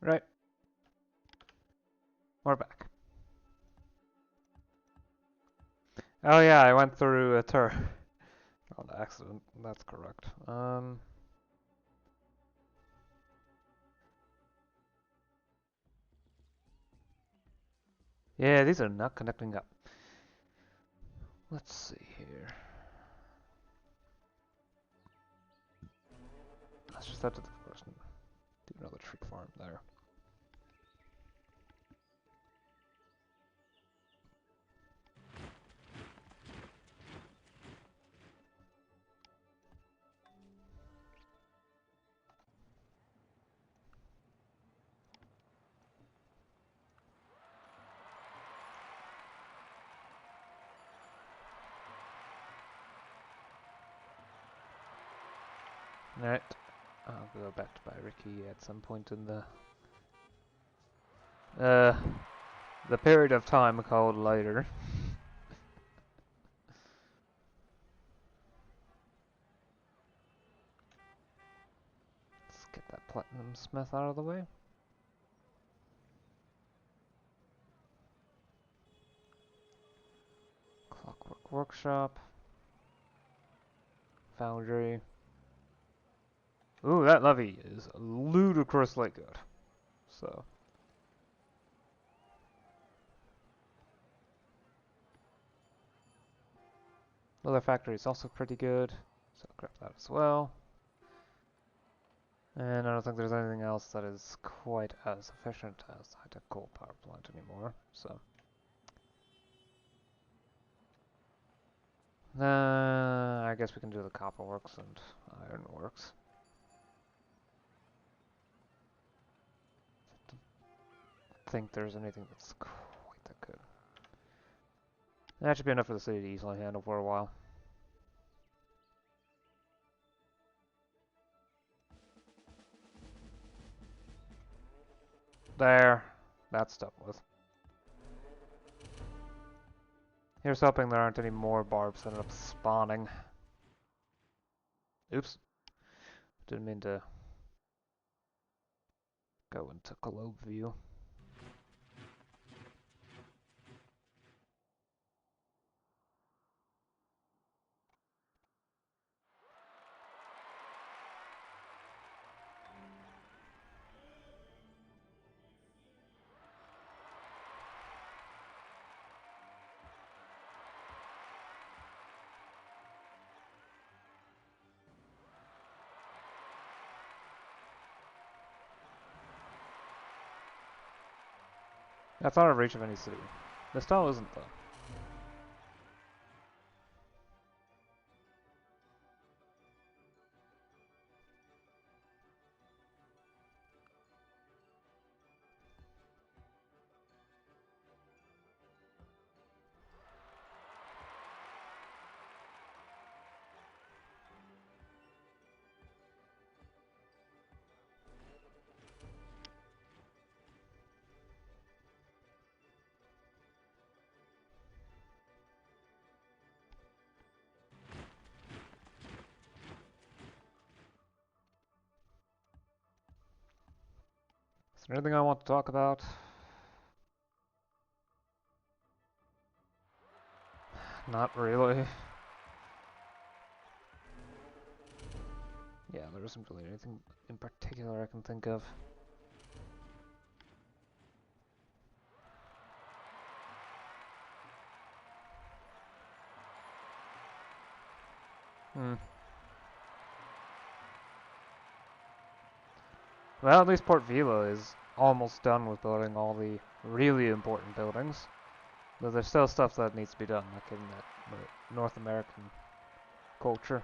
Right. We're back. Oh yeah, I went through a turret on accident. That's correct. Yeah, these are not connecting up. Let's see here. Let's just head to the forest and do another tree farm there. Alright. I'll go back to buy Ricky at some point in the period of time called later. Let's get that platinum smith out of the way. Clockwork workshop. Foundry. Ooh, that levy is ludicrously good. So. Leather factory is also pretty good. So I'll grab that as well. And I don't think there's anything else that is quite as efficient as the high-tech coal power plant anymore. So. I guess we can do the copper works and iron works. I don't think there's anything that's quite that good. That should be enough for the city to easily handle for a while. There. That's dealt with. Here's hoping there aren't any more barbs that end up spawning. Oops. Didn't mean to go into globe view. That's out of reach of any city. This style isn't though. Is there anything I want to talk about? Not really. Yeah, there isn't really anything in particular I can think of. Well, at least Port Vila is almost done with building all the really important buildings. Though there's still stuff that needs to be done, like in that North American culture.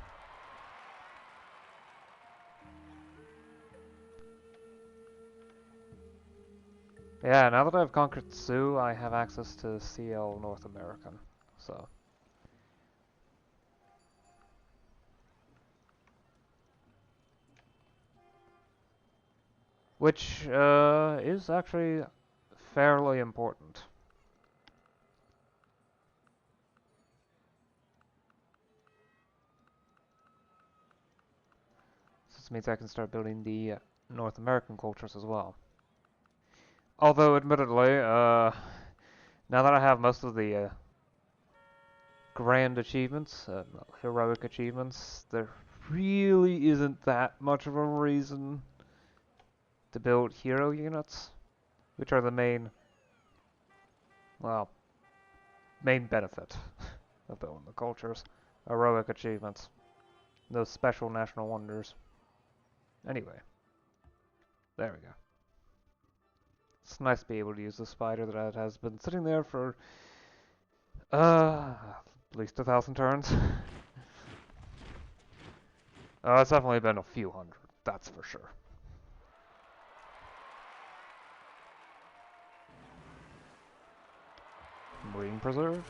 Yeah, now that I've conquered Sioux, I have access to CL North American, so. Which is actually fairly important. This means I can start building the North American cultures as well. Although, admittedly, now that I have most of the grand achievements, heroic achievements, there really isn't that much of a reason to build hero units, which are the main, well, main benefit of building the cultures. Heroic achievements. Those special national wonders. Anyway, there we go. It's nice to be able to use the spider that has been sitting there for, at least 1,000 turns. It's definitely been a few hundred, that's for sure. Marine Preserve.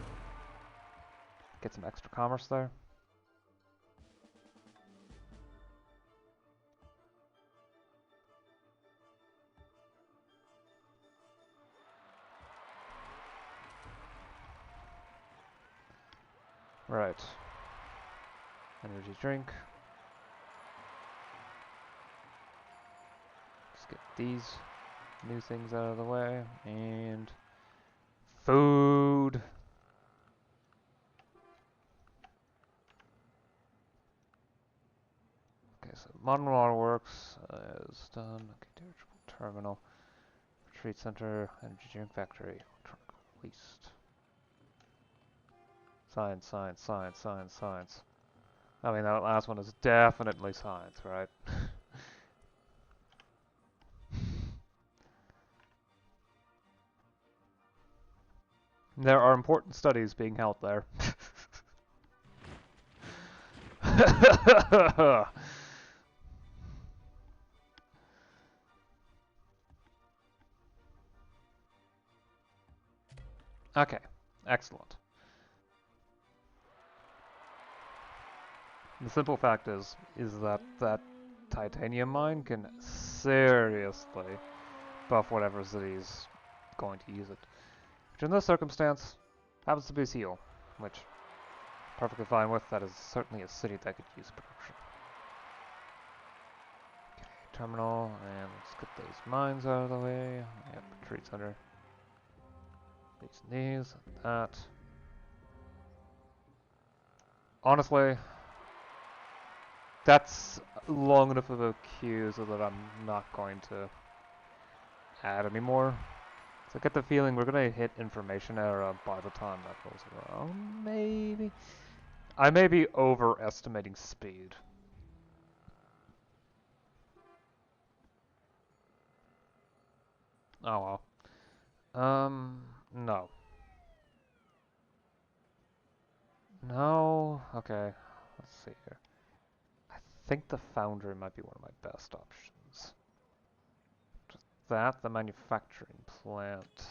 Get some extra commerce there. Right. Energy drink. Let's get these new things out of the way. And food. Okay, so modern waterworks is done. Okay, dirigible terminal. Retreat center. Energy drink factory. Electronic waste. Science, science, science, science, science. I mean, that last one is definitely science, right? There are important studies being held there. Okay, excellent. The simple fact is that that titanium mine can seriously buff whatever city's going to use it. Which in this circumstance happens to be Seal, which I'm perfectly fine with. That is certainly a city that could use production. Okay, terminal, and let's get those mines out of the way. Yep, retreat center. These, that. Honestly, that's long enough of a queue so that I'm not going to add anymore. So I get the feeling we're gonna hit information era by the time that rolls around. Maybe. I may be overestimating speed. Oh well. No. No. Okay. Let's see here. I think the foundry might be one of my best options. Just that, the manufacturing plant.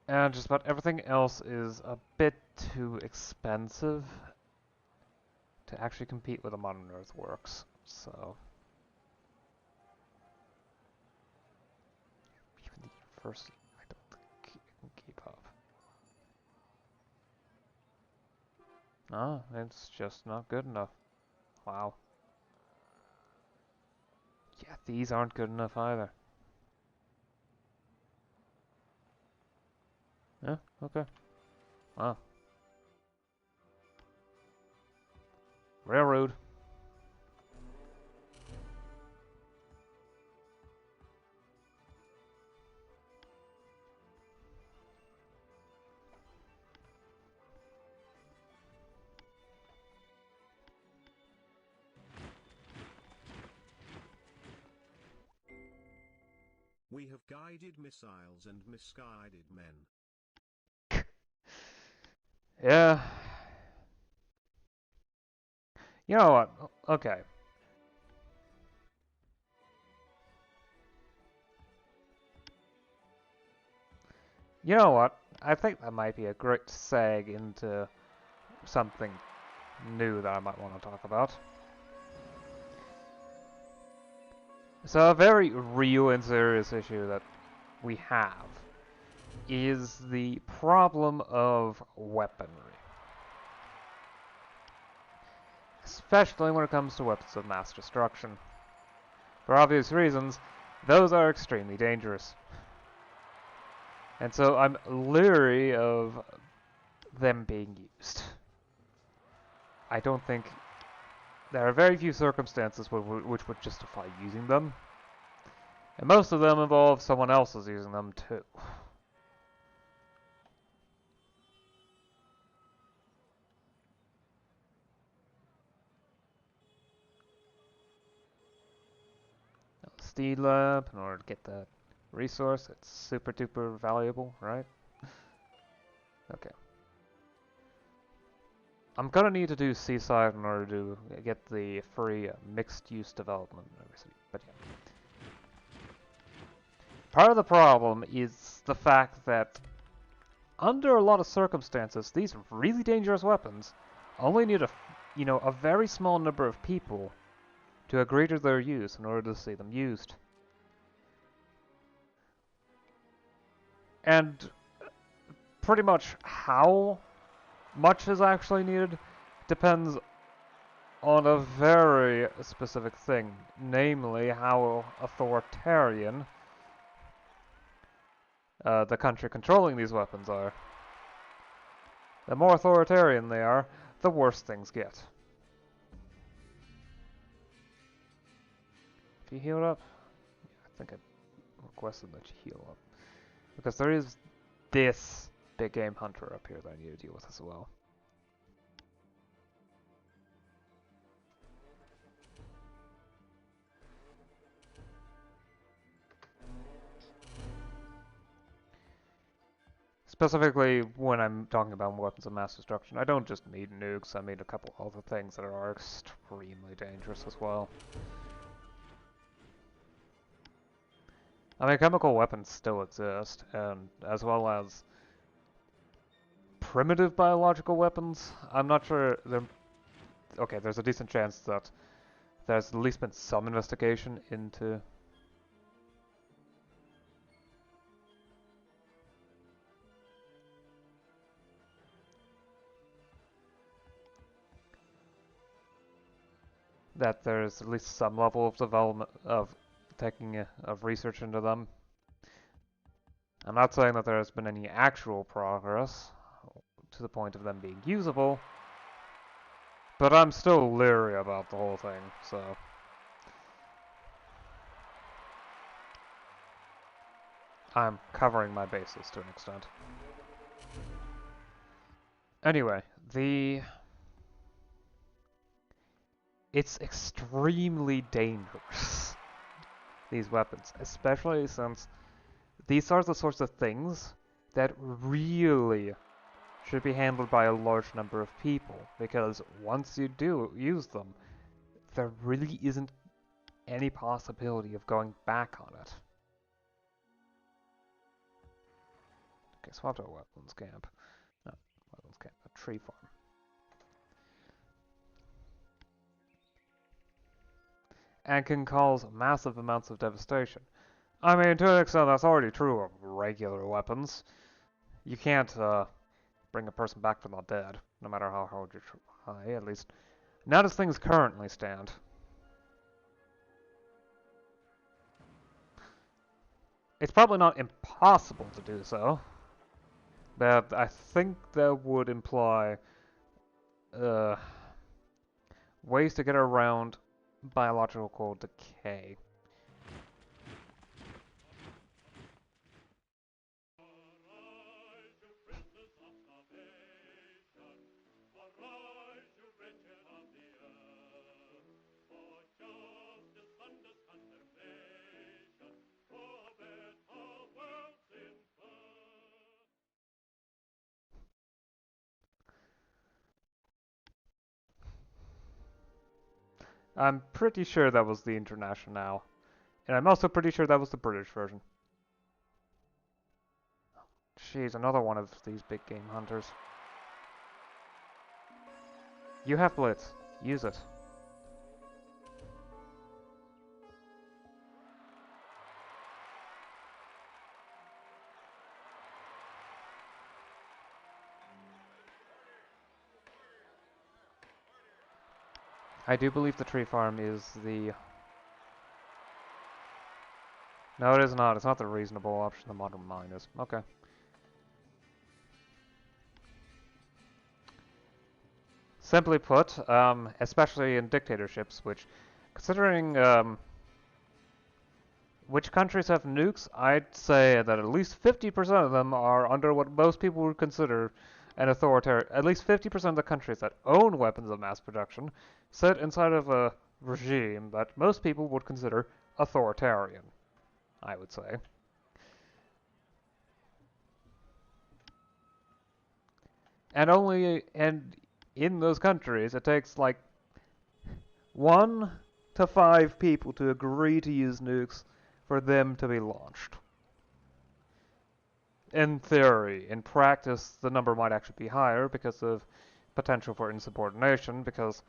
And just about everything else is a bit too expensive to actually compete with a modern earthworks. So even the university, I don't think it can keep up. No, it's just not good enough. Wow. Yeah, these aren't good enough either. Yeah, okay. Wow. Railroad. We have guided missiles and misguided men. Yeah. You know what? Okay. You know what? I think that might be a great seg into something new that I might want to talk about. So a very real and serious issue that we have is the problem of weaponry. Especially when it comes to weapons of mass destruction. For obvious reasons, Those are extremely dangerous. And so I'm leery of them being used. I don't think there are very few circumstances which would justify using them. And most of them involve someone else's using them too. Steed Lab, in order to get that resource, it's super duper valuable, right? Okay. I'm gonna need to do Seaside in order to get the free mixed-use development university, but yeah. Part of the problem is the fact that under a lot of circumstances, these really dangerous weapons only need a very small number of people to agree to their use in order to see them used. And pretty much how much is actually needed depends on a very specific thing, namely how authoritarian the country controlling these weapons are. The more authoritarian they are, the worse things get. If you heal up, I think I requested that you heal up. Because there is this big game hunter up here that I need to deal with as well. Specifically, when I'm talking about weapons of mass destruction, I don't just mean nukes, I mean a couple other things that are extremely dangerous as well. I mean, chemical weapons still exist, and as well as primitive biological weapons. I'm not sure they're... Okay, there's a decent chance that there's at least been some investigation into... that there's at least some level of development of of research into them. I'm not saying that there has been any actual progress to the point of them being usable, but I'm still leery about the whole thing, so... I'm covering my bases to an extent. Anyway, it's extremely dangerous, these weapons, especially since these are the sorts of things that really should be handled by a large number of people, because once you do use them, there really isn't any possibility of going back on it. Okay, swap to a weapons camp. No, weapons camp, a tree farm. And can cause massive amounts of devastation. I mean, to an extent, that's already true of regular weapons. You can't bring a person back from the dead, no matter how hard you try, at least not as things currently stand. It's probably not impossible to do so, but I think that would imply ways to get around biological decay. I'm pretty sure that was the Internationale, and I'm also pretty sure that was the British version. Jeez, another one of these big game hunters. You have Blitz. Use it. I do believe the tree farm is the... No, it is not. It's not the reasonable option the modern mind is. Okay. Simply put, especially in dictatorships, which, considering which countries have nukes, I'd say that at least 50% of them are under what most people would consider an authoritarian. At least 50% of the countries that own weapons of mass production sit inside of a regime that most people would consider authoritarian, I would say. And in those countries, it takes like 1 to 5 people to agree to use nukes for them to be launched. In theory. In practice, the number might actually be higher because of potential for insubordination, because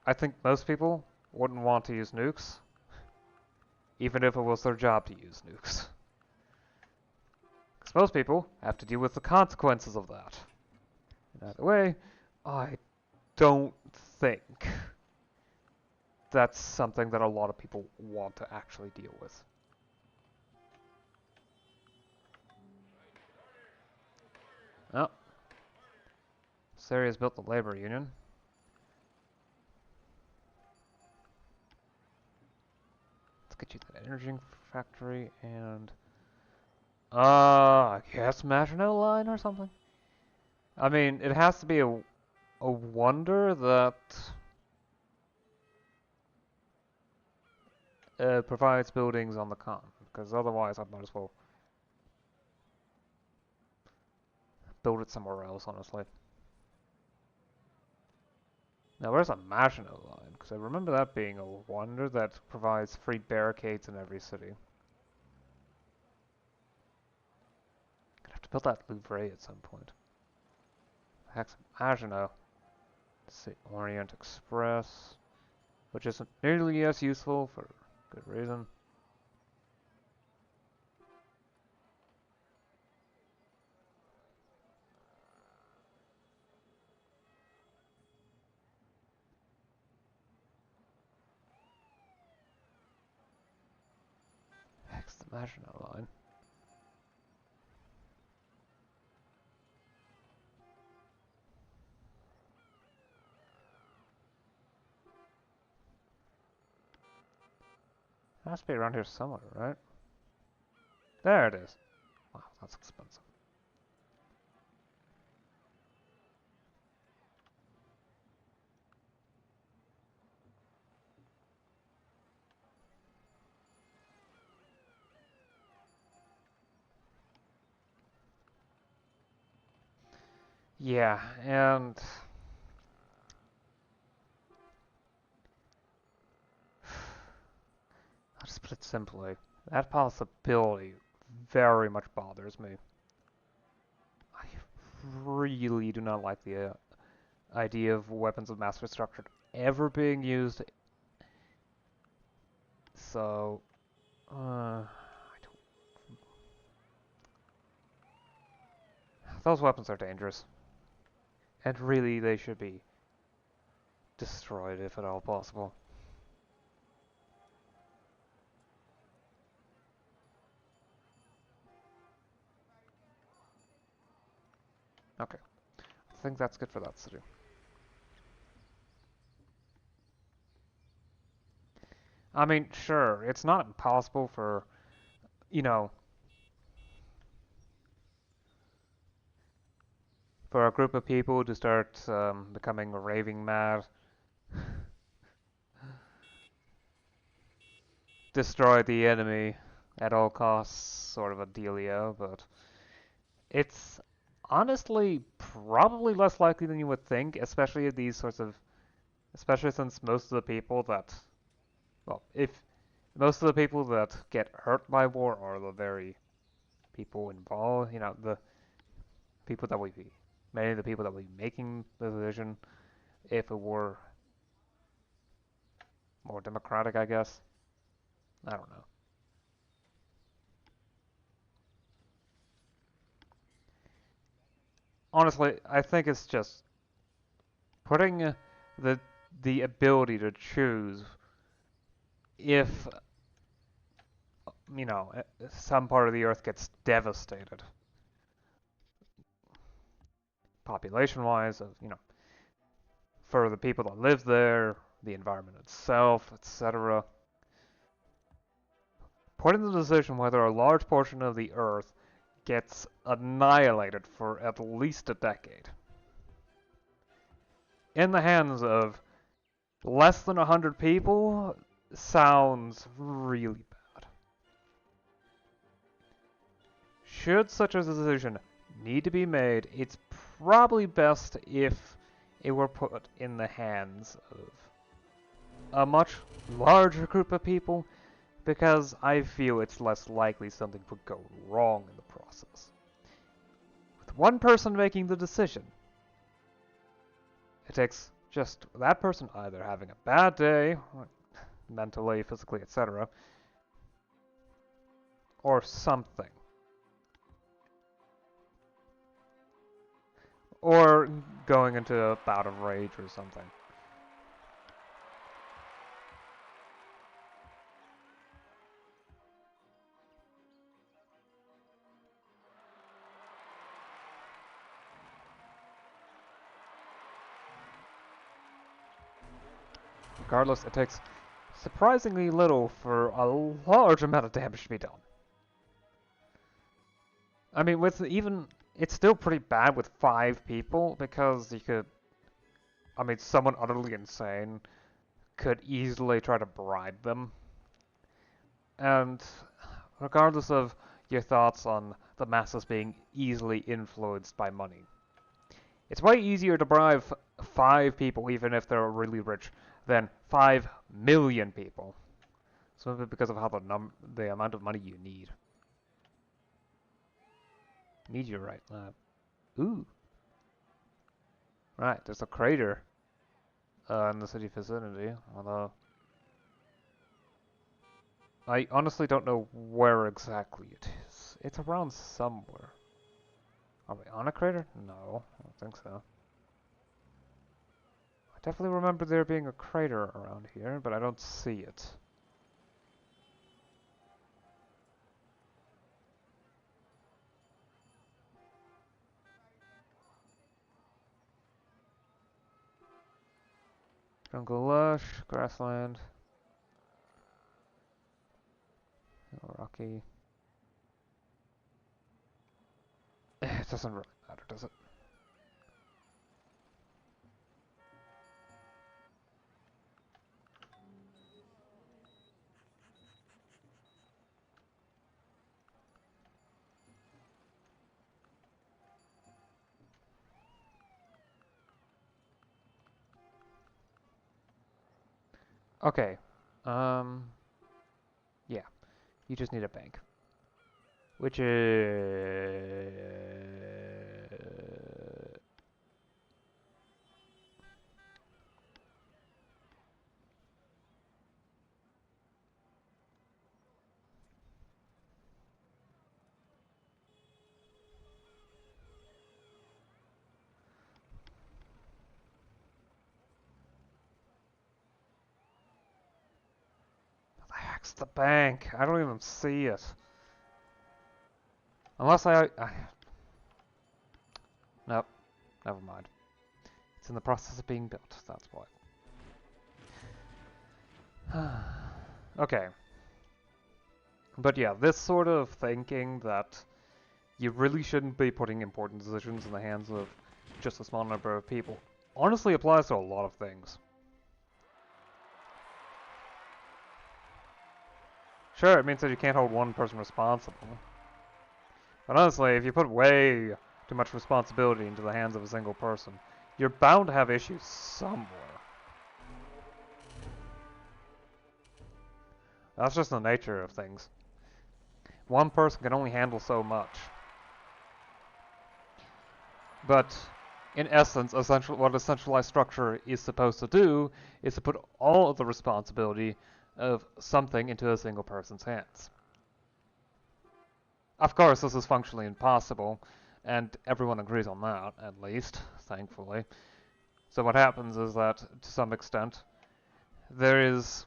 I think most people wouldn't want to use nukes, even if it was their job to use nukes. Because most people have to deal with the consequences of that. And either way, I don't think that's something that a lot of people want to actually deal with. Oh. Syria's built the labor union. Let's get you that energy factory and... I guess Maginot Line or something? I mean, it has to be a wonder that provides buildings on the continent, because otherwise I might as well build it somewhere else, honestly. Now, where's a Maginot Line? Because I remember that being a wonder that provides free barricades in every city. Gonna have to build that Louvre at some point. Heck's Maginot. Let's see, Orient Express, which isn't nearly as useful for good reason. Heck's the Maginot Line. It has to be around here somewhere, right? There it is. Wow, that's expensive. Yeah, and I'll just put it simply. That possibility very much bothers me. I really do not like the idea of weapons of mass destruction ever being used. So, those weapons are dangerous. And really, they should be destroyed if at all possible. Okay. I think that's good for that city. I mean, sure, it's not impossible for, you know, for a group of people to start becoming raving mad, destroy the enemy at all costs, sort of a dealio, but it's honestly probably less likely than you would think, especially these sorts of, especially since most of the people that, well, if most of the people that get hurt by war are the very people involved, you know, the people that would be, many of the people that would be making the decision if it were more democratic, I guess. I don't know. Honestly, I think it's just putting the the ability to choose if you know, some part of the Earth gets devastated, population-wise, you know, for the people that live there, the environment itself, etc. Put in the decision whether a large portion of the Earth gets annihilated for at least a decade in the hands of less than 100 people sounds really bad. Should such a decision need to be made, it's probably best if it were put in the hands of a much larger group of people, because I feel it's less likely something would go wrong in the process. With one person making the decision, it takes just that person either having a bad day, mentally, physically, etc., or something. Or going into a bout of rage or something. Regardless, it takes surprisingly little for a large amount of damage to be done. I mean, with even, it's still pretty bad with 5 people, because you could, I mean, someone utterly insane could easily try to bribe them. And regardless of your thoughts on the masses being easily influenced by money, it's way easier to bribe 5 people, even if they're really rich, than 5 million people. Simply because of how the amount of money you need. Meteorite lab. Ooh. Right, there's a crater in the city vicinity, although I honestly don't know where exactly it is. It's around somewhere. Are we on a crater? No, I don't think so. I definitely remember there being a crater around here, but I don't see it. Jungle lush, grassland, rocky. It doesn't really matter, does it? Okay. Yeah. You just need a bank. Which is... What the heck's the bank? I don't even see it. Unless Nope. Never mind. It's in the process of being built, that's why. Okay. But yeah, this sort of thinking that you really shouldn't be putting important decisions in the hands of just a small number of people honestly applies to a lot of things. Sure, it means that you can't hold one person responsible. But honestly, if you put way too much responsibility into the hands of a single person, you're bound to have issues somewhere. That's just the nature of things. One person can only handle so much. But in essence, what a centralized structure is supposed to do is to put all of the responsibility of something into a single person's hands. Of course, this is functionally impossible, and everyone agrees on that, at least, thankfully. So what happens is that, to some extent, there is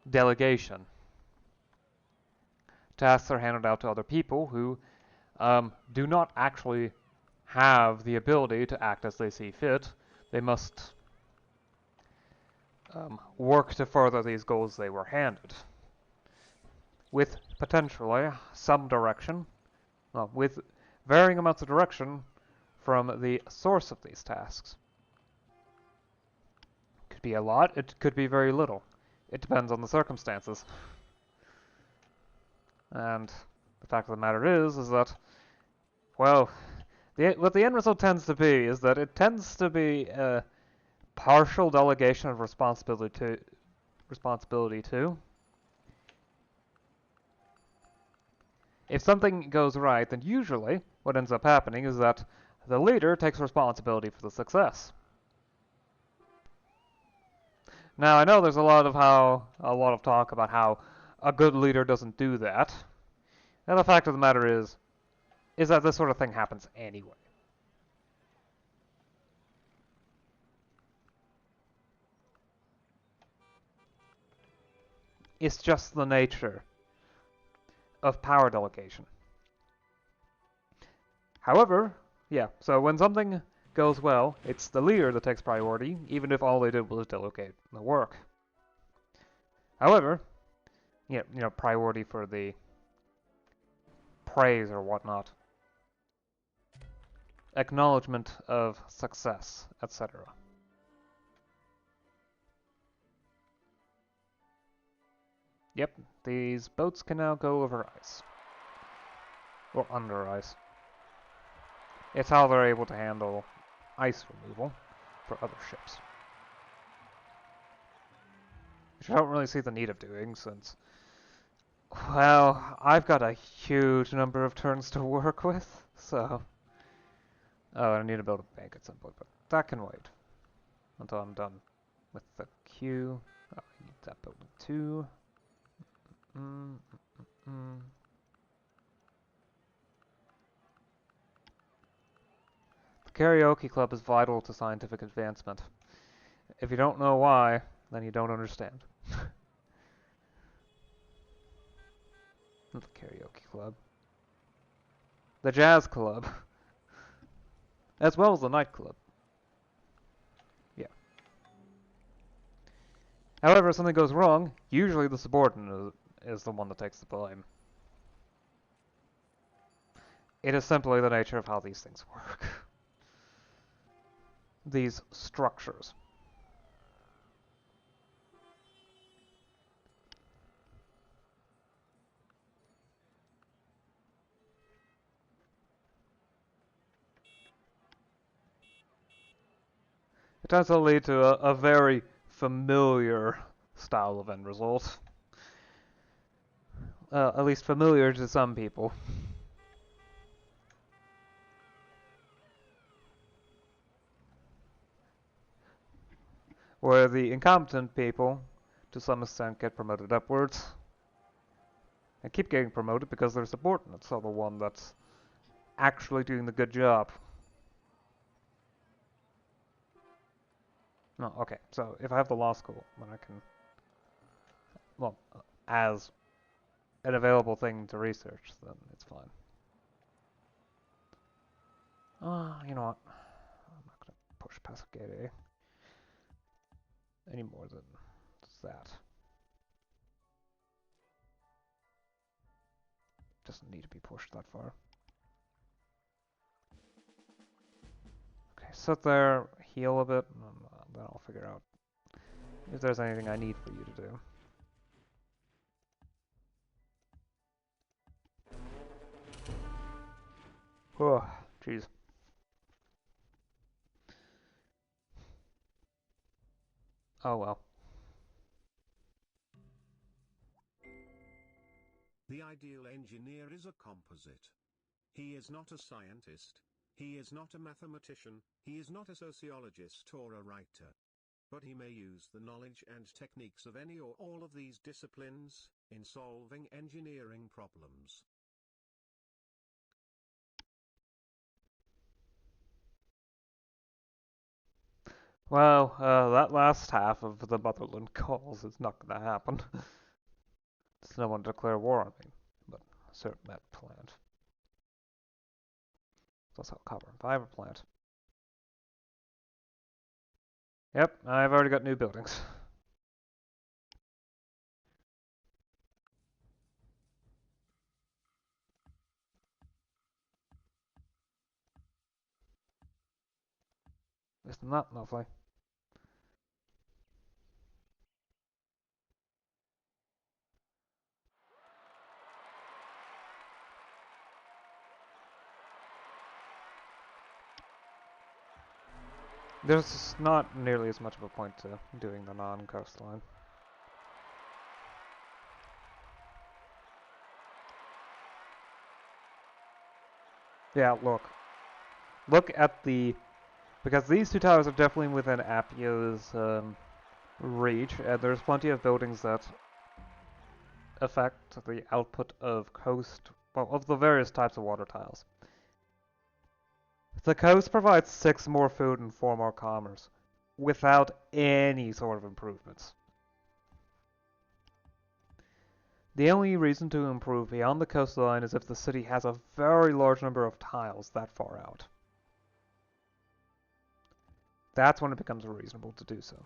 delegation tasks are handed out to other people who do not actually have the ability to act as they see fit. They must work to further these goals they were handed, with potentially some direction, with varying amounts of direction from the source of these tasks. It could be a lot, it could be very little. It depends on the circumstances. And the fact of the matter is that, well, what the end result tends to be is that it tends to be a partial delegation of responsibility to. If something goes right, then usually what ends up happening is that the leader takes responsibility for the success. Now, I know there's a lot of talk about how a good leader doesn't do that. And the fact of the matter is that this sort of thing happens anyway. It's just the nature of power delegation. However, yeah, so when something goes well, it's the leader that takes priority, even if all they did was delegate the work. However, priority for the praise or whatnot, acknowledgement of success, etc. Yep, these boats can now go over ice. Or under ice. It's how they're able to handle ice removal for other ships. Which I don't really see the need of doing since, well, I've got a huge number of turns to work with, so... Oh, I need to build a bank at some point, but that can wait until I'm done with the queue. Oh, I need that building too. The karaoke club is vital to scientific advancement. If you don't know why, then you don't understand. Not the karaoke club. The jazz club. As well as the nightclub. Yeah. However, if something goes wrong, usually the subordinate is the one that takes the blame. It is simply the nature of how these things work. These structures. It tends to lead to a very familiar style of end result. At least familiar to some people. Where the incompetent people, to some extent, get promoted upwards. And keep getting promoted because their subordinates are the one that's actually doing the good job. No, okay, so if I have the law school, then I can, well, as an available thing to research, then it's fine. You know what? I'm not going to push past gate A any more than that. Doesn't need to be pushed that far. Okay, sit there, heal a bit, and then I'll figure out if there's anything I need for you to do. Oh, jeez. Oh well. The ideal engineer is a composite. He is not a scientist. He is not a mathematician. He is not a sociologist or a writer. But he may use the knowledge and techniques of any or all of these disciplines in solving engineering problems. Well, that last half of the motherland calls is not going to happen. There's no one to declare war on me. But cement plant. It's also a copper and fiber plant. Yep, I've already got new buildings. Isn't that lovely? There's not nearly as much of a point to doing the non-coastline. Yeah, look at the, because these two towers are definitely within Appio's reach, and there's plenty of buildings that affect the output of of the various types of water tiles. The coast provides 6 more food and 4 more commerce, without any sort of improvements. The only reason to improve beyond the coastline is if the city has a very large number of tiles that far out. That's when it becomes reasonable to do so.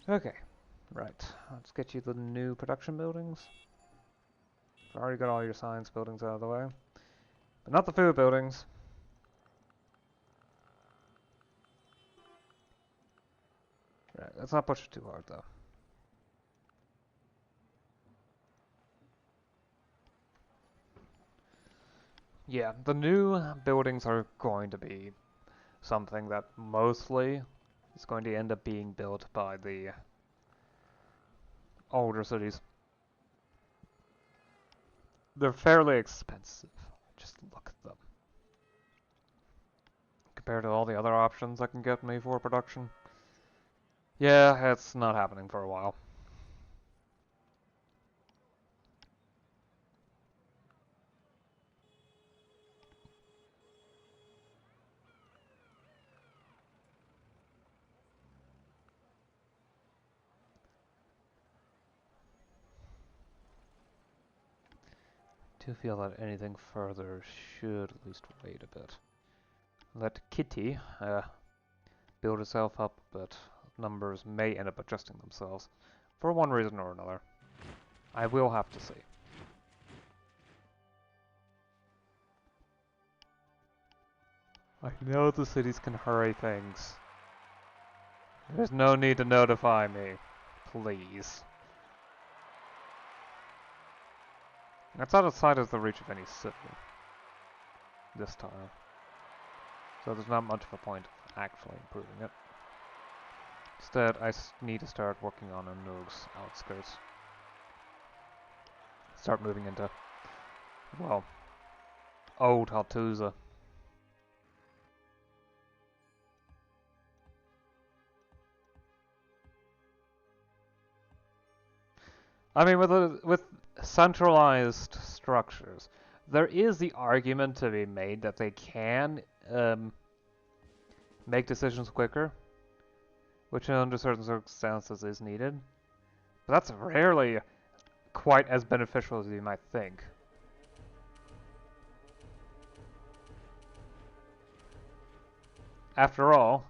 Okay, right. Let's get you the new production buildings. I've already got all your science buildings out of the way. But not the food buildings. Right, let's not push it too hard though. Yeah, the new buildings are going to be something that mostly is going to end up being built by the older cities. They're fairly expensive. Just look at them. Compared to all the other options I can get me for production. Yeah, it's not happening for a while. I do feel that anything further should at least wait a bit. Let Kitty build herself up, but numbers may end up adjusting themselves for one reason or another. I will have to see. I know the cities can hurry things. There's no need to notify me. Please. That's outside of the reach of any city. This time. So there's not much of a point of actually improving it. Instead, I need to start working on Anoog's outskirts. Start moving into, well, old Hattusa. I mean, with centralized structures, there is the argument to be made that they can make decisions quicker, which under certain circumstances is needed. But that's rarely quite as beneficial as you might think. After all,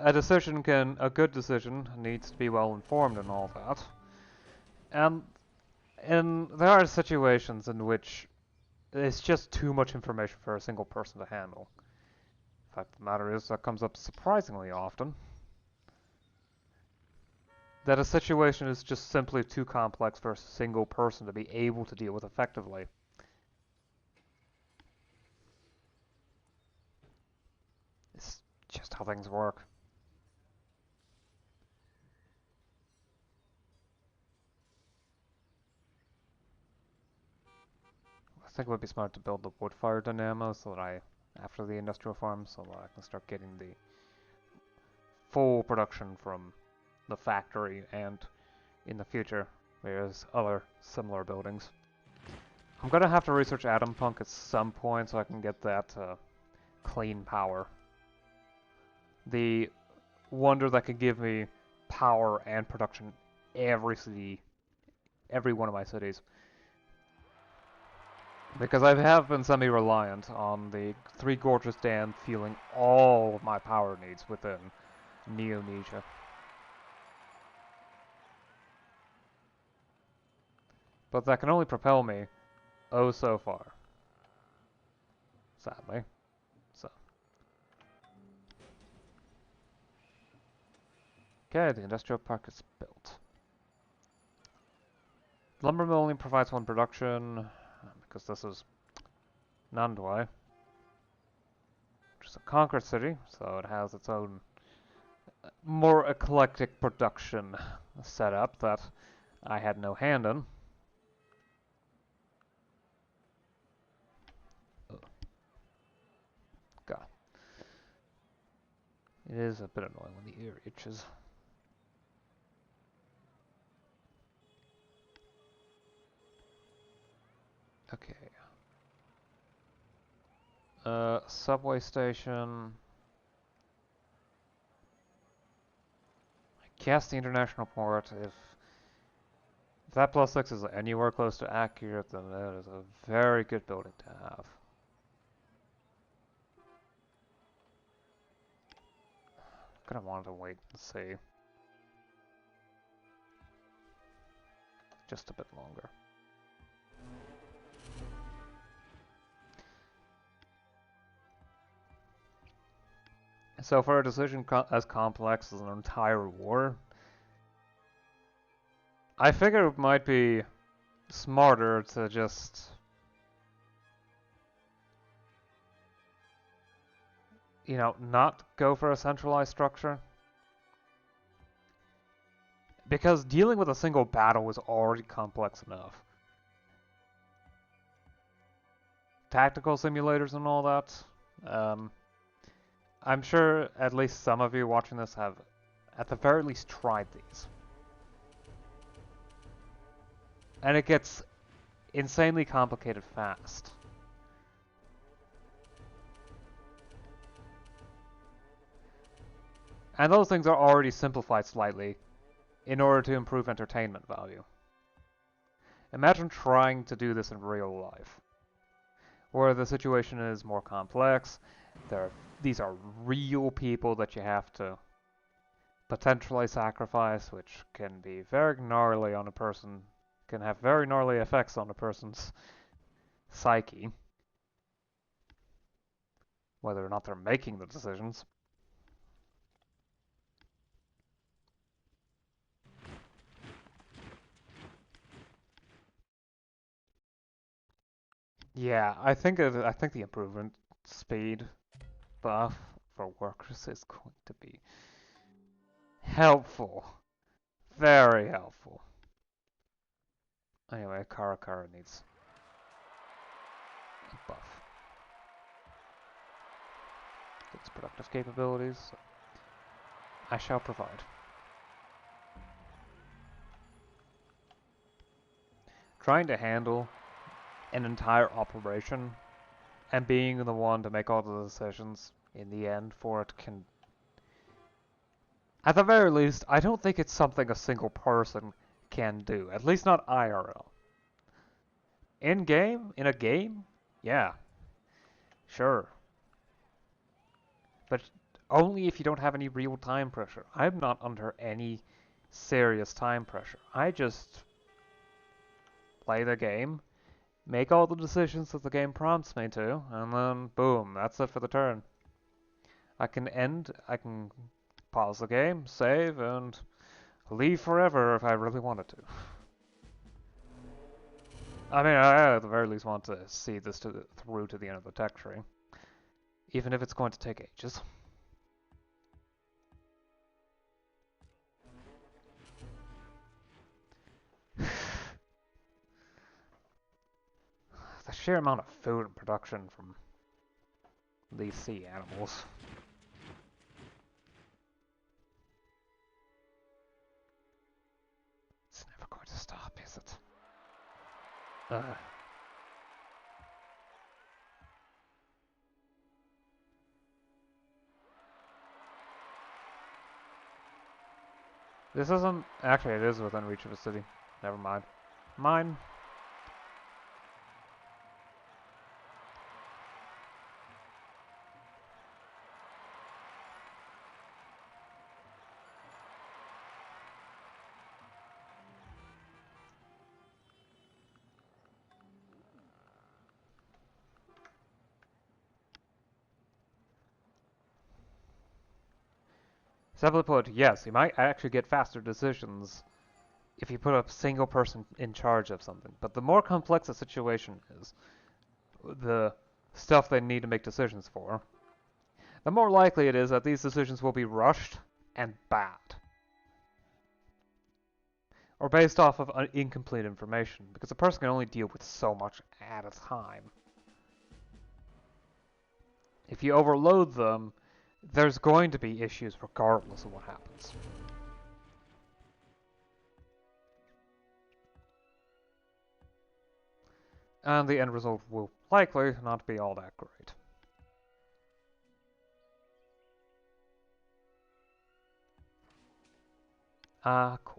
a good decision needs to be well informed and all that. And there are situations in which it's just too much information for a single person to handle. The fact of the matter is, that comes up surprisingly often. That a situation is just simply too complex for a single person to be able to deal with effectively. It's just how things work. I think it would be smart to build the wood-fired dynamo so that after the industrial farm, so that I can start getting the full production from the factory and in the future, there's other similar buildings. I'm gonna have to research atom punk at some point so I can get that clean power. The wonder that can give me power and production every city, every one of my cities. Because I have been semi-reliant on the Three Gorges Dam fueling all of my power needs within Neonesia. But that can only propel me oh so far. Sadly. So. Okay, the industrial park is built. Lumber mill only provides one production, because this is Nandwai, which is a conquered city, so it has its own more eclectic production setup that I had no hand in. God. It is a bit annoying when the ear itches. Okay. Subway station. I guess the international port, if that +6 is anywhere close to accurate, then that is a very good building to have. Gonna want to wait and see. Just a bit longer. So for a decision as complex as an entire war, I figure it might be smarter to just, you know, not go for a centralized structure. Because dealing with a single battle was already complex enough. Tactical simulators and all that. I'm sure at least some of you watching this have, at the very least, tried these. And it gets insanely complicated fast. And those things are already simplified slightly in order to improve entertainment value. Imagine trying to do this in real life, where the situation is more complex. These are real people that you have to potentially sacrifice, which can be very gnarly on a person, can have very gnarly effects on a person's psyche, whether or not they're making the decisions. Yeah, I think the improvement speed buff for workers is going to be helpful. Very helpful. Anyway, Karakara needs a buff. Its productive capabilities. So I shall provide. Trying to handle an entire operation and being the one to make all the decisions in the end for it can... At the very least, I don't think it's something a single person can do. At least not IRL. In-game? In a game? Yeah. Sure. But only if you don't have any real time pressure. I'm not under any serious time pressure. I just play the game, make all the decisions that the game prompts me to, and then boom, that's it for the turn. I can pause the game, save, and leave forever if I really wanted to. I mean, I at the very least want to see this through to the end of the tech tree. Even if it's going to take ages. The sheer amount of food and production from these sea animals. It's never going to stop, is it? This isn't... Actually, it is within reach of a city. Never mind. Mine. Simply put, yes, you might actually get faster decisions if you put a single person in charge of something. But the more complex a situation is, the stuff they need to make decisions for, the more likely it is that these decisions will be rushed and bad. Or based off of incomplete information, because a person can only deal with so much at a time. If you overload them, there's going to be issues regardless of what happens. And the end result will likely not be all that great. Cool.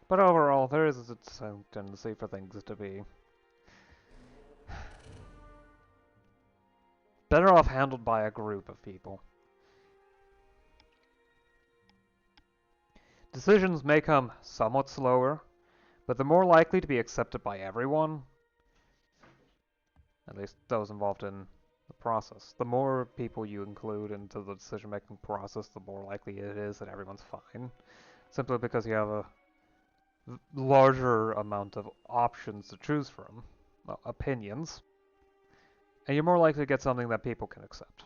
But overall, there is a tendency for things to be better off handled by a group of people. Decisions may come somewhat slower, but they're more likely to be accepted by everyone, at least those involved in the process. The more people you include into the decision-making process, the more likely it is that everyone's fine, simply because you have a larger amount of options to choose from, well, opinions, and you're more likely to get something that people can accept.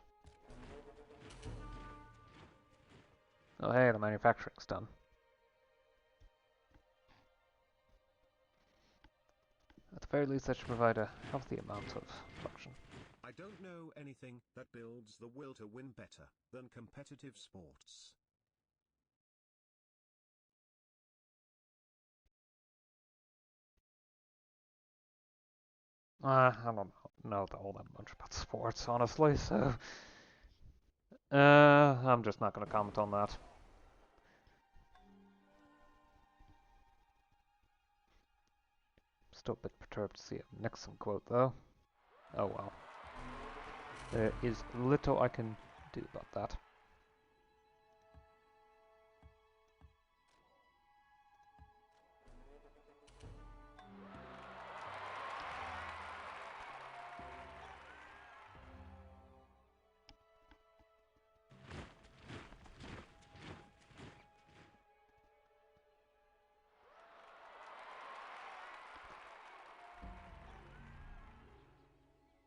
Oh hey, the manufacturing's done. At the very least, that should provide a healthy amount of production. I don't know anything that builds the will to win better than competitive sports. I don't know all that much about sports, honestly, so... I'm just not going to comment on that. Still a bit perturbed to see a Nixon quote, though. Oh well. There is little I can do about that.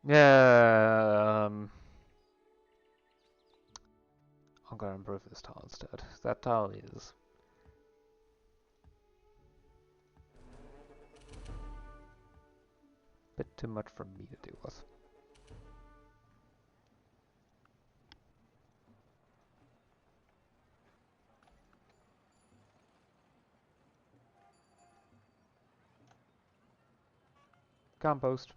Yeah, I'm gonna improve this tile instead. That tile is a bit too much for me to deal with. Compost.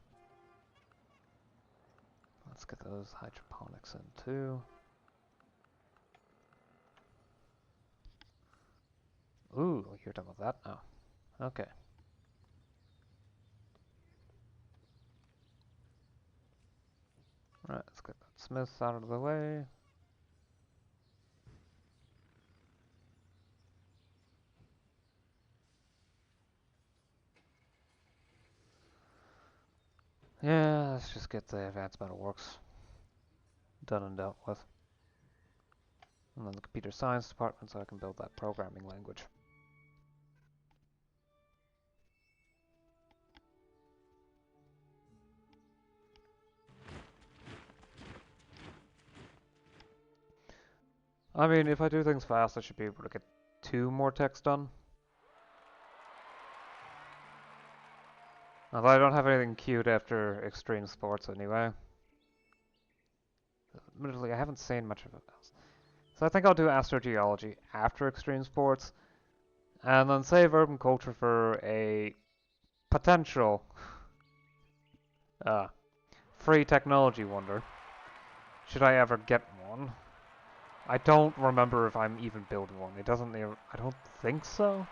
Let's get those hydroponics in too. Ooh, you're done with that now. Okay. Right, let's get that Smith out of the way. Yeah, let's just get the advanced metal works done and dealt with. And then the computer science department so I can build that programming language. I mean, if I do things fast, I should be able to get 2 more techs done. Although I don't have anything queued after extreme sports anyway. Admittedly, I haven't seen much of it else. So I think I'll do astrogeology after extreme sports, and then save urban culture for a potential uh, free technology wonder. Should I ever get one? I don't remember if I'm even building one. It doesn't. I don't think so.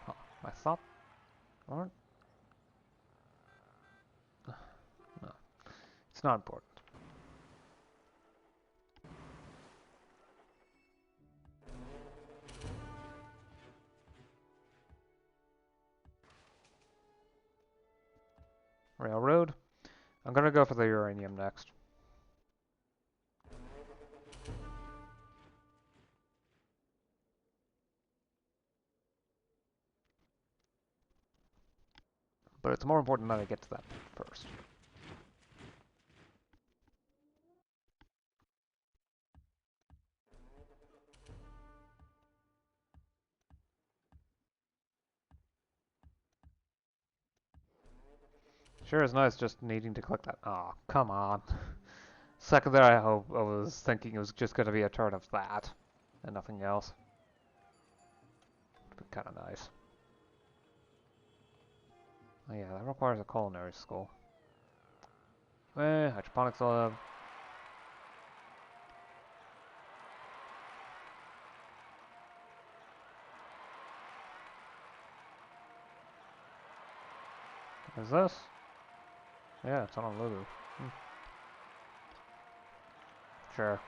Huh, I thought. Or no, it's not important. Railroad. I'm gonna go for the uranium next. But it's more important that I get to that first. Sure is nice just needing to click that. Aw, oh, come on. Second there, I was thinking it was just gonna be a turn of that and nothing else. Would be kind of nice. Oh yeah, that requires a culinary school. Hydroponics lab. Is this? Yeah, it's on Honolulu. Sure.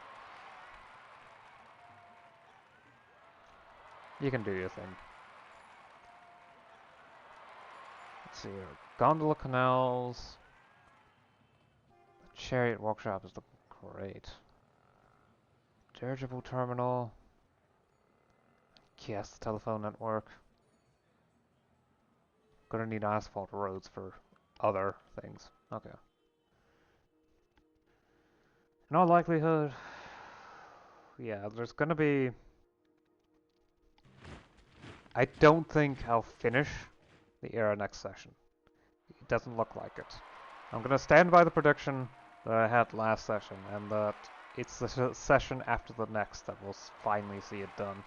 You can do your thing. Let's see here. Gondola canals. The chariot workshop is looking great. Dirigible terminal. Yes, the telephone network. Gonna need asphalt roads for other things. Okay. In all likelihood, yeah, there's gonna be... I don't think I'll finish the era next session. It doesn't look like it. I'm gonna stand by the prediction that I had last session, and that it's the session after the next that we'll finally see it done.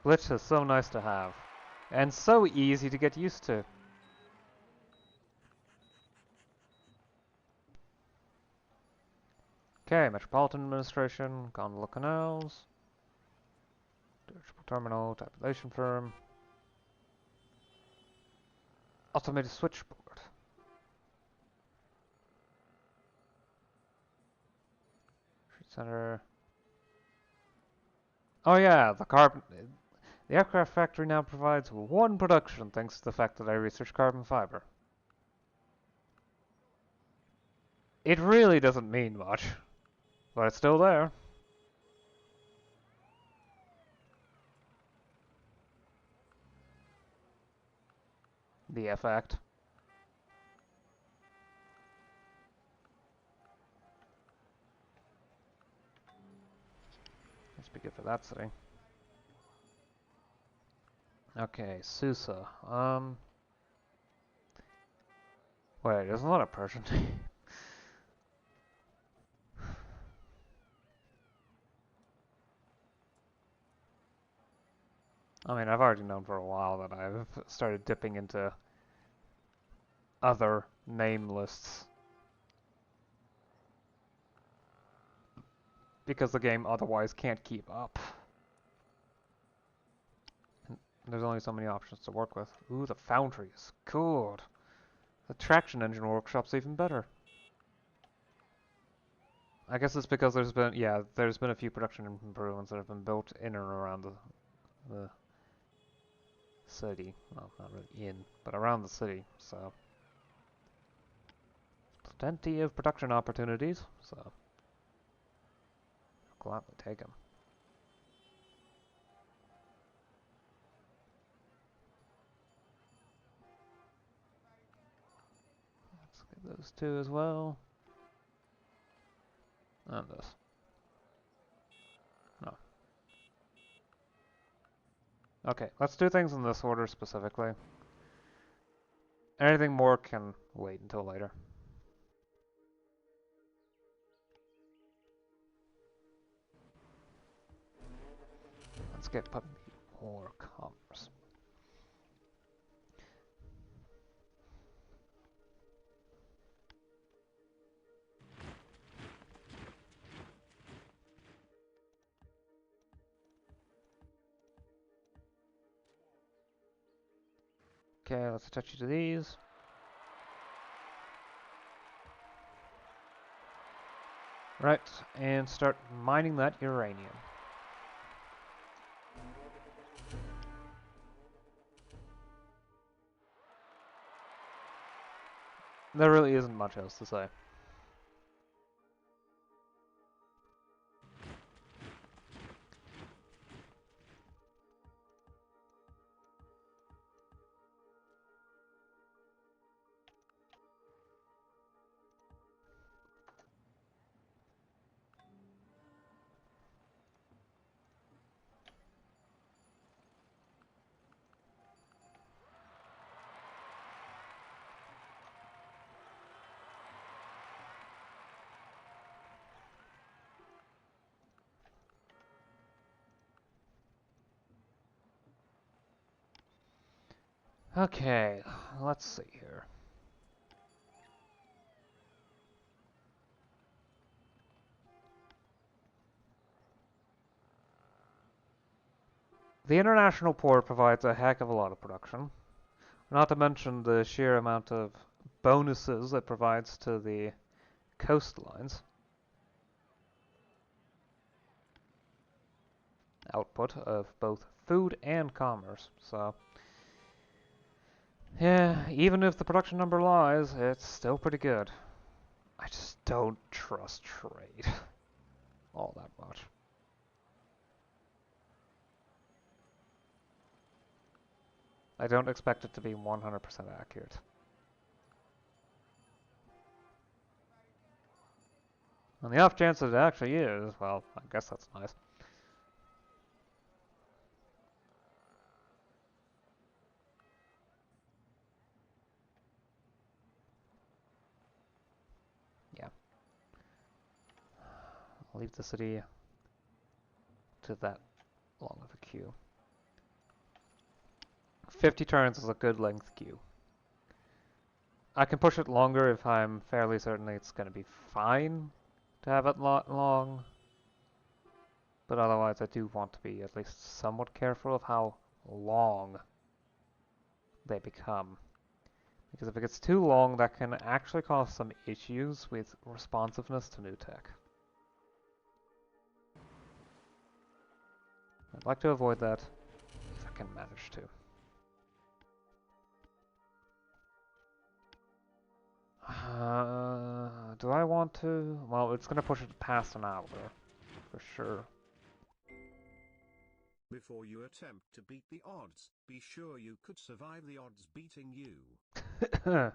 Glitch is so nice to have, and so easy to get used to. Okay, Metropolitan Administration, Gondola Canals, Dirigible Terminal, Tabulation Firm, Automated Switchboard. Street Center. Oh yeah, the aircraft factory now provides one production thanks to the fact that I researched carbon fiber. It really doesn't mean much, but it's still there. The effect. Let's be good for that city. Okay, Susa. Wait, isn't that a Persian? I mean, I've already known for a while that I've started dipping into other name lists. Because the game otherwise can't keep up. And there's only so many options to work with. Ooh, the foundry is good. The traction engine workshop's even better. I guess it's because there's been a few production improvements that have been built in and around the city. Well, not really in, but around the city, so. plenty of production opportunities, so I'll gladly take them. Let's get those two as well. And this. No. Okay, let's do things in this order specifically. Anything more can wait until later. Let's get more commerce. Okay, let's attach you to these. Right, and start mining that uranium. There really isn't much else to say. Okay, let's see here. The international port provides a heck of a lot of production, not to mention the sheer amount of bonuses it provides to the coastlines. Output of both food and commerce, so yeah, even if the production number lies, it's still pretty good. I just don't trust trade all that much. I don't expect it to be 100% accurate. On the off chance that it actually is, well, I guess that's nice. Yeah. I'll leave the city to that long of a queue. 50 turns is a good length queue. I can push it longer if I'm fairly certain it's going to be fine to have it long. But otherwise I do want to be at least somewhat careful of how long they become. Because if it gets too long, that can actually cause some issues with responsiveness to new tech. I'd like to avoid that if I can manage to. Do I want to? Well, it's going to push it past an hour, for sure. Before you attempt to beat the odds, be sure you could survive the odds beating you.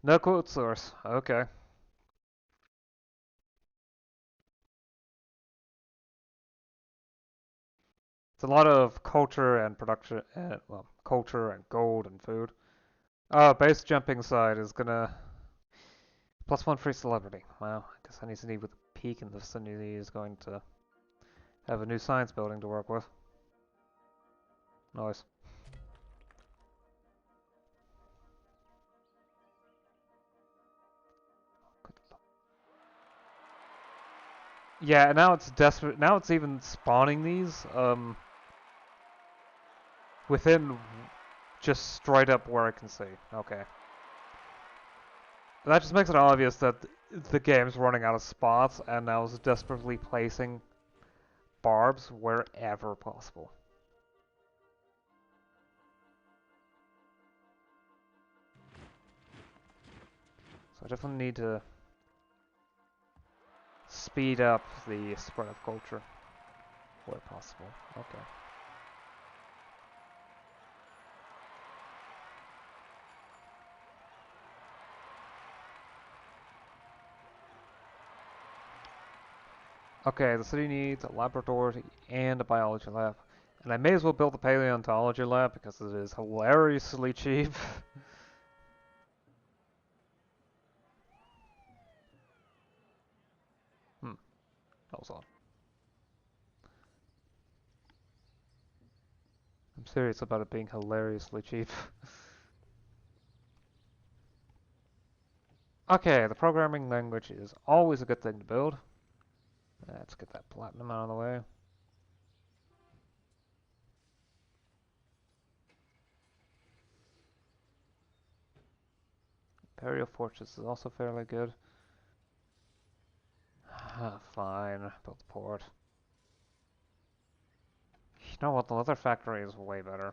No quote source. Okay. It's a lot of culture and production, well, culture and gold and food. Base jumping side is gonna +1 free celebrity. Wow, I guess I need to need with a peak in the vicinity is going to have a new science building to work with. Nice. Yeah, now it's desperate. Now it's even spawning these within just straight up where I can see. Okay. That just makes it obvious that the game's running out of spots and now is desperately placing barbs wherever possible. So I definitely need to speed up the spread of culture where possible. Okay. Okay, the city needs a laboratory and a biology lab. And I may as well build the paleontology lab because it is hilariously cheap. That was odd. I'm serious about it being hilariously cheap. Okay, the programming language is always a good thing to build. Let's get that platinum out of the way. Imperial Fortress is also fairly good. Fine, build the port. You know what, the leather factory is way better.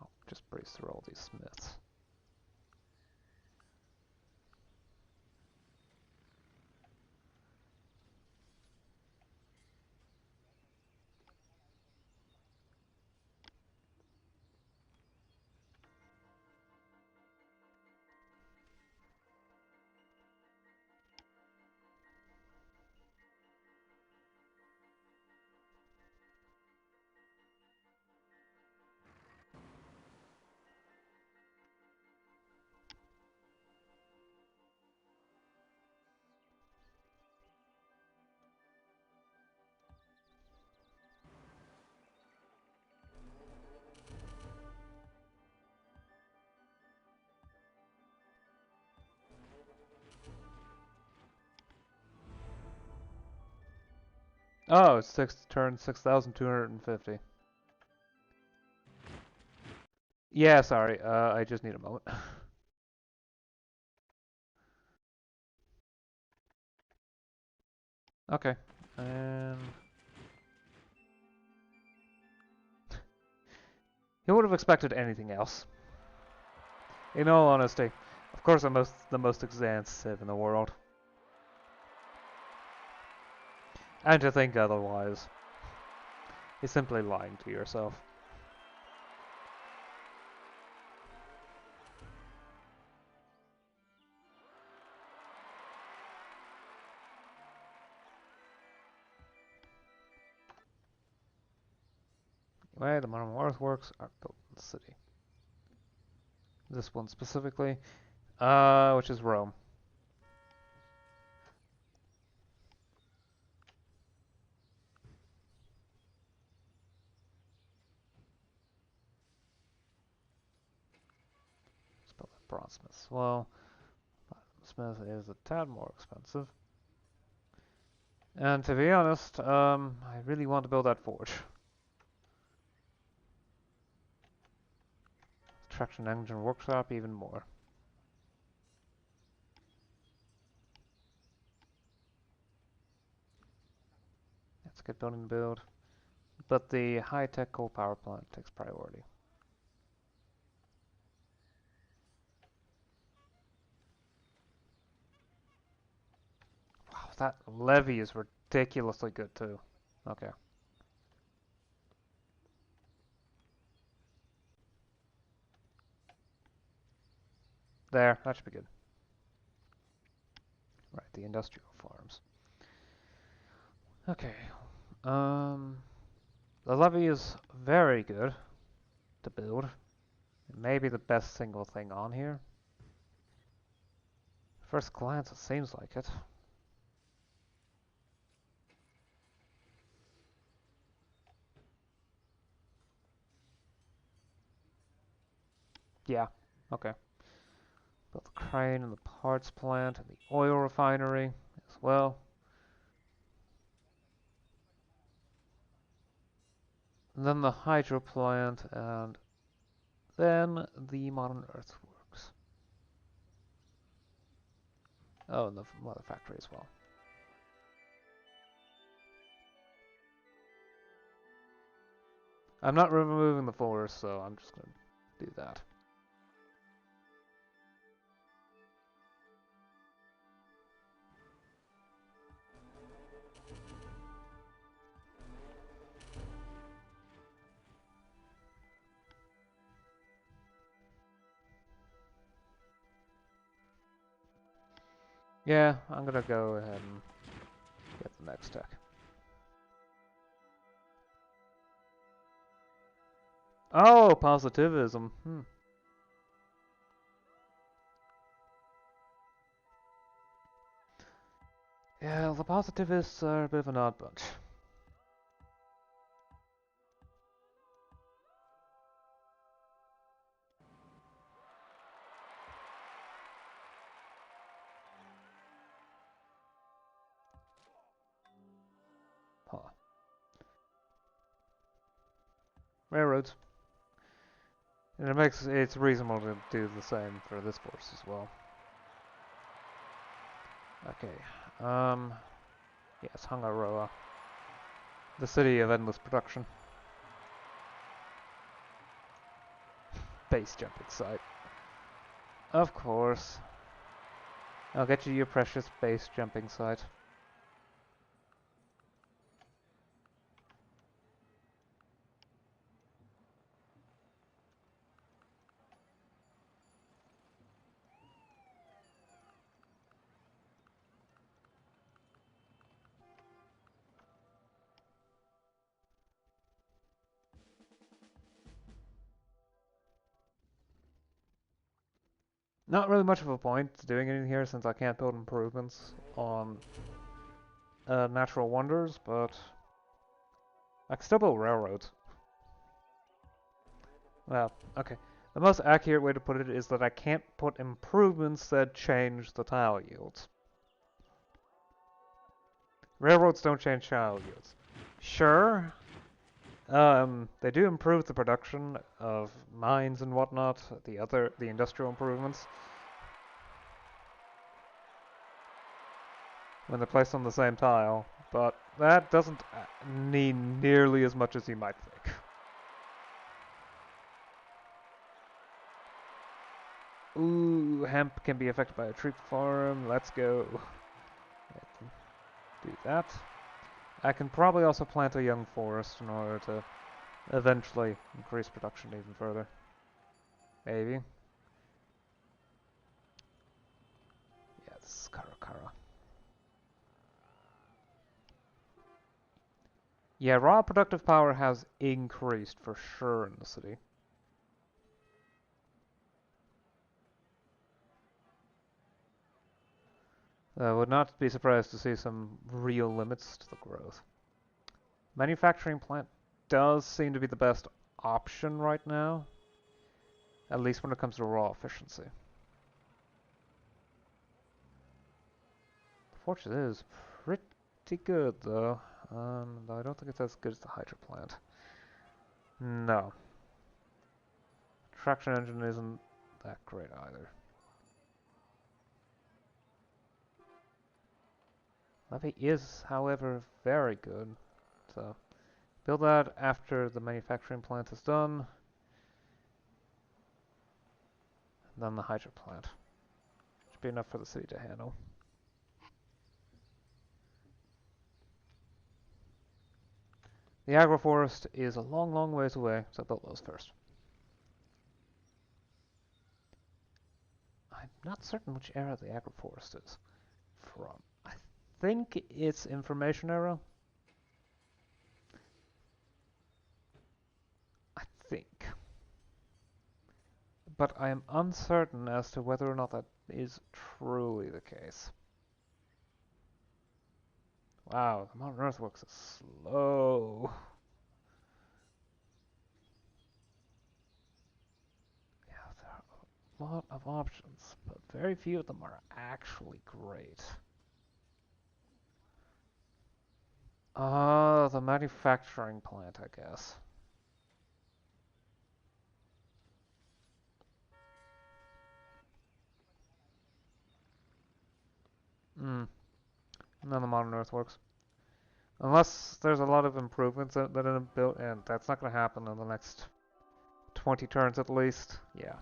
I'll just breeze through all these smiths. Oh, it's turn 6,250. Yeah, sorry, I just need a moment. Okay, and... You would have expected anything else. In all honesty, of course I'm the most advanced civ in the world. And to think otherwise is simply lying to yourself. Anyway, the modern earthworks are built in the city. This one specifically, which is Rome. Let's build a bronzesmith as well. Smith is a tad more expensive. And to be honest, I really want to build that forge. Traction engine workshop even more. That's a good building to build. But the high-tech coal power plant takes priority. Wow, that levy is ridiculously good too. Okay. There, that should be good. Right, the industrial farms. Okay. The levy is very good to build. It may be the best single thing on here. First glance, it seems like it. Yeah, okay. Built the crane and the parts plant and the oil refinery as well. And then the hydro plant and then the modern earthworks. Oh, and the mother factory as well. I'm not removing the forest, so I'm just gonna do that. Yeah, I'm gonna go ahead and get the next tech. Oh, positivism. Yeah, the positivists are a bit of an odd bunch. Huh. Railroads. And it's reasonable to do the same for this force as well. Okay. Yes, Hangaroa. The city of endless production. Base jumping site. Of course. I'll get you your precious base jumping site. Not really much of a point to doing anything here since I can't build improvements on natural wonders, but I can still build railroads. Well, okay. The most accurate way to put it is that I can't put improvements that change the tile yields. Railroads don't change tile yields. Sure, they do improve the production of mines and whatnot, the industrial improvements, when they're placed on the same tile, but that doesn't need nearly as much as you might think. Ooh, hemp can be affected by a tree farm. Let's go. Do that. I can probably also plant a young forest in order to eventually increase production even further. Maybe. Yeah, this is Karakara. Yeah, raw productive power has increased for sure in the city. I would not be surprised to see some real limits to the growth. Manufacturing plant does seem to be the best option right now, at least when it comes to raw efficiency. The fortress is pretty good though. I don't think it's as good as the Hydro plant. No. Traction engine isn't that great either. Levy is, however, very good. So, build that after the manufacturing plant is done. Then the Hydro plant. Should be enough for the city to handle. The agroforest is a long, long ways away, so build those first. I'm not certain which era the agroforest is from. I think it's information era. I think. But I am uncertain as to whether or not that is truly the case. Wow, the modern earthworks is slow. Yeah, there are a lot of options, but very few of them are actually great. The manufacturing plant, I guess. Hmm. None of the modern earthworks. Unless there's a lot of improvements that are built, and that's not going to happen in the next 20 turns at least. Yeah.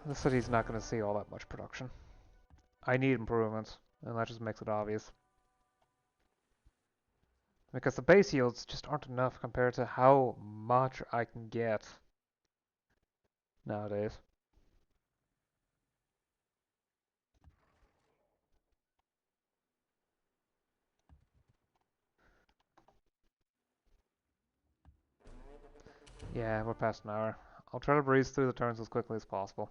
The city's not going to see all that much production. I need improvements, and that just makes it obvious. Because the base yields just aren't enough compared to how much I can get nowadays. Yeah, we're past an hour. I'll try to breeze through the turns as quickly as possible,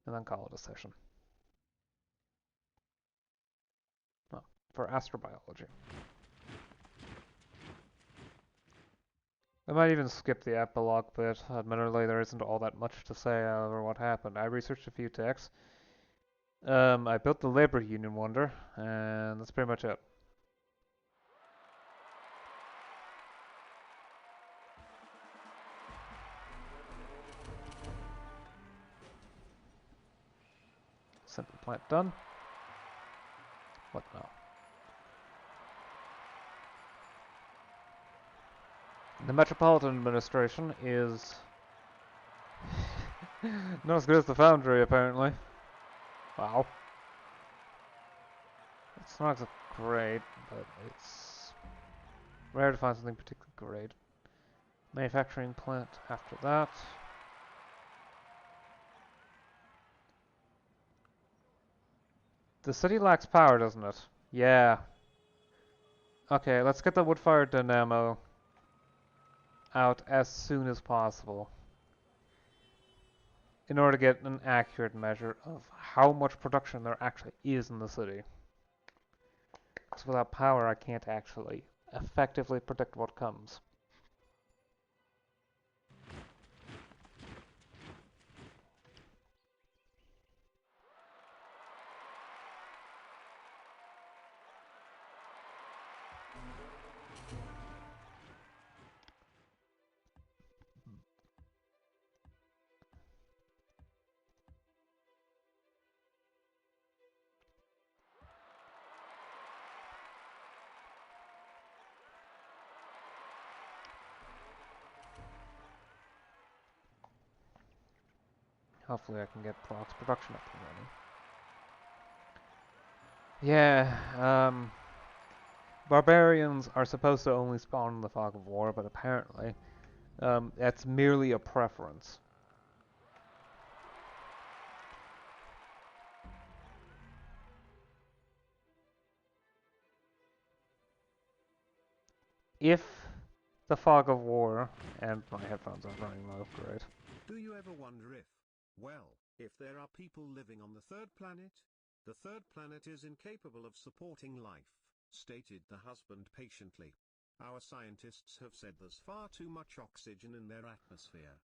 and then call it a session. Oh, for astrobiology. I might even skip the epilogue bit. Admittedly, there isn't all that much to say over what happened. I researched a few texts. I built the labor union wonder, and that's pretty much it. Simple plant done. What now? The Metropolitan Administration is not as good as the Foundry, apparently. Wow. It's not great, but it's rare to find something particularly great. Manufacturing plant after that. The city lacks power, doesn't it? Yeah. Okay, let's get the wood-fired dynamo out as soon as possible in order to get an accurate measure of how much production there actually is in the city. Because without power, I can't actually effectively predict what comes. Hopefully I can get Prox production up and running. Yeah, barbarians are supposed to only spawn in the Fog of War, but apparently that's merely a preference. If the Fog of War, and my headphones aren't running low, great. Do you ever wonder if, well, if there are people living on the third planet? The third planet is incapable of supporting life, stated the husband patiently. Our scientists have said there's far too much oxygen in their atmosphere.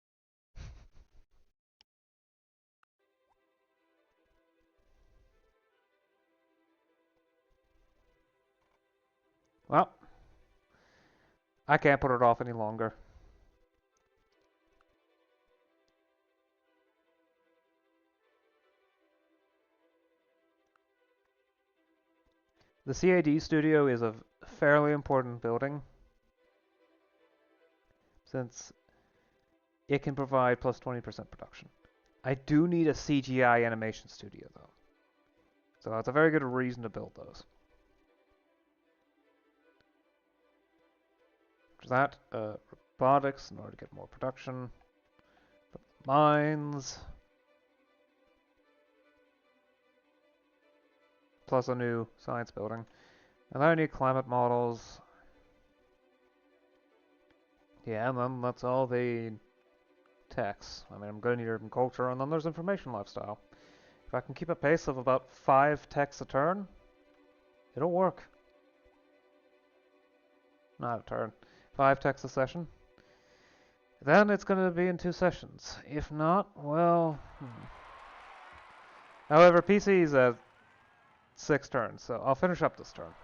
Well, I can't put it off any longer. The CAD studio is a fairly important building, since it can provide plus 20% production. I do need a CGI animation studio, though. So that's a very good reason to build those. After that, robotics in order to get more production. Mines. Plus a new science building. And then I need climate models. Yeah, and then that's all the techs. I mean, I'm going to need urban culture, and then there's information lifestyle. If I can keep a pace of about 5 techs a turn, it'll work. Not a turn. 5 techs a session. Then it's going to be in 2 sessions. If not, well... However, PC is at 6 turns, so I'll finish up this turn.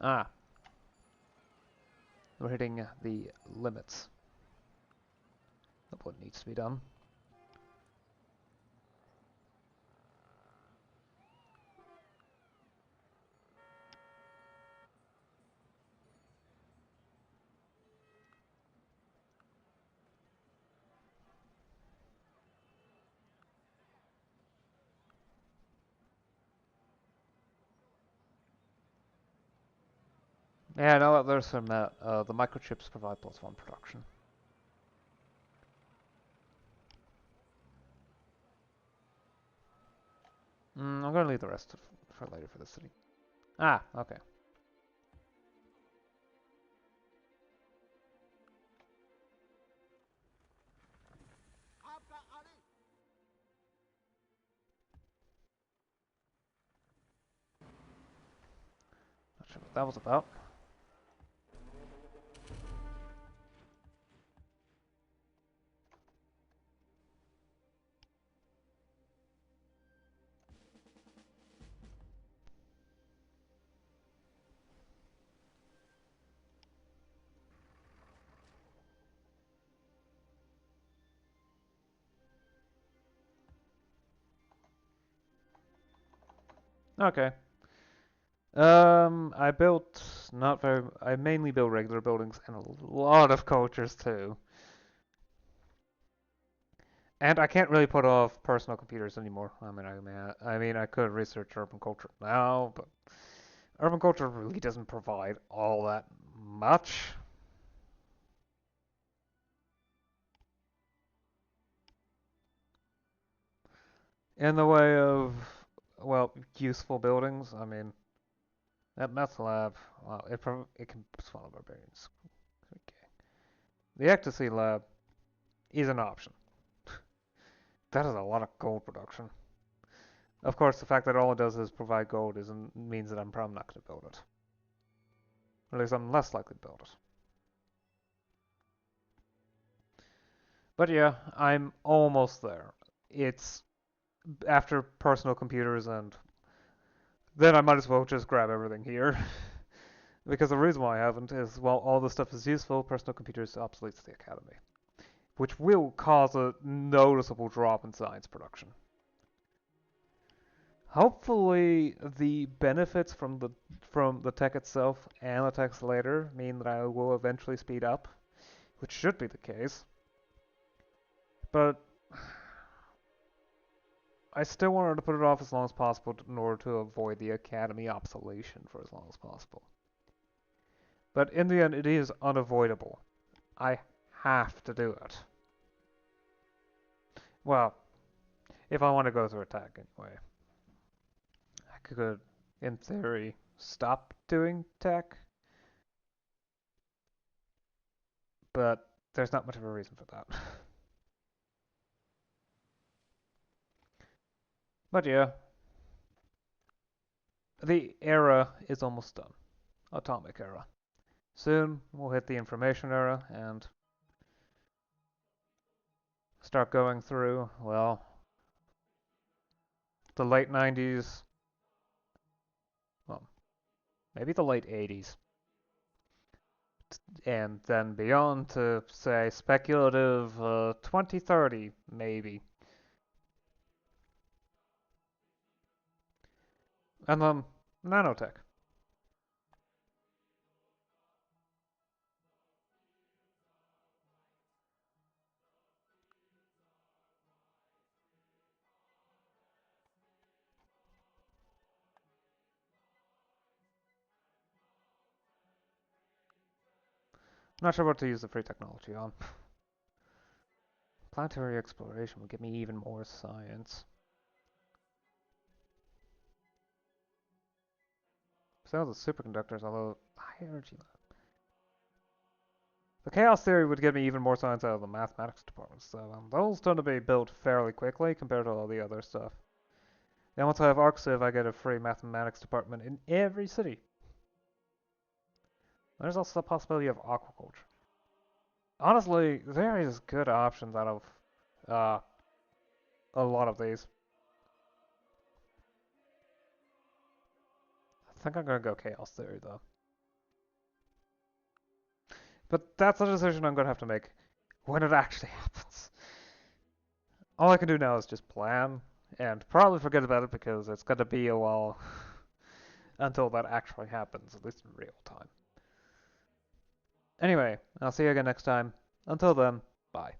Ah, we're hitting the limits of what needs to be done. Yeah, no, there's some, the microchips provide +1 production. I'm gonna leave the rest for later for the city. Ah, okay. Not sure what that was about. Okay. I built not very. I mainly built regular buildings and a lot of cultures too. And I can't really put off personal computers anymore. I could research urban culture now, but urban culture really doesn't provide all that much in the way of, well, useful buildings. I mean, that meth lab, well, it can swallow barbarians. Okay. The ecstasy lab is an option. That is a lot of gold production. Of course, the fact that all it does is provide gold isn't means that I'm probably not going to build it. Or at least I'm less likely to build it. But yeah, I'm almost there. It's after personal computers, and then I might as well just grab everything here. Because the reason why I haven't is, while all this stuff is useful, personal computers obsolete the academy, which will cause a noticeable drop in science production. Hopefully, the benefits from the tech itself and the techs later mean that I will eventually speed up, which should be the case. But I still wanted to put it off as long as possible in order to avoid the academy obsolescence for as long as possible. But in the end, it is unavoidable. I have to do it. Well, if I want to go through attack anyway. I could, in theory, stop doing tech, but there's not much of a reason for that. But yeah, the era is almost done. Atomic era. Soon we'll hit the information era and start going through, well, the late 90s, well, maybe the late 80s, and then beyond to, say, speculative 2030, maybe. And then nanotech. Not sure what to use the free technology on. Planetary exploration would give me even more science. Sales of superconductors, although high energy. The chaos theory would give me even more science out of the mathematics department, so those tend to be built fairly quickly compared to all the other stuff. And once I have ArcCiv, I get a free mathematics department in every city. There's also the possibility of aquaculture. Honestly, there is good options out of uh, a lot of these. I think I'm gonna go chaos theory though. But that's a decision I'm going to have to make when it actually happens. All I can do now is just plan and probably forget about it because it's going to be a while until that actually happens, at least in real time. Anyway, I'll see you again next time. Until then, bye.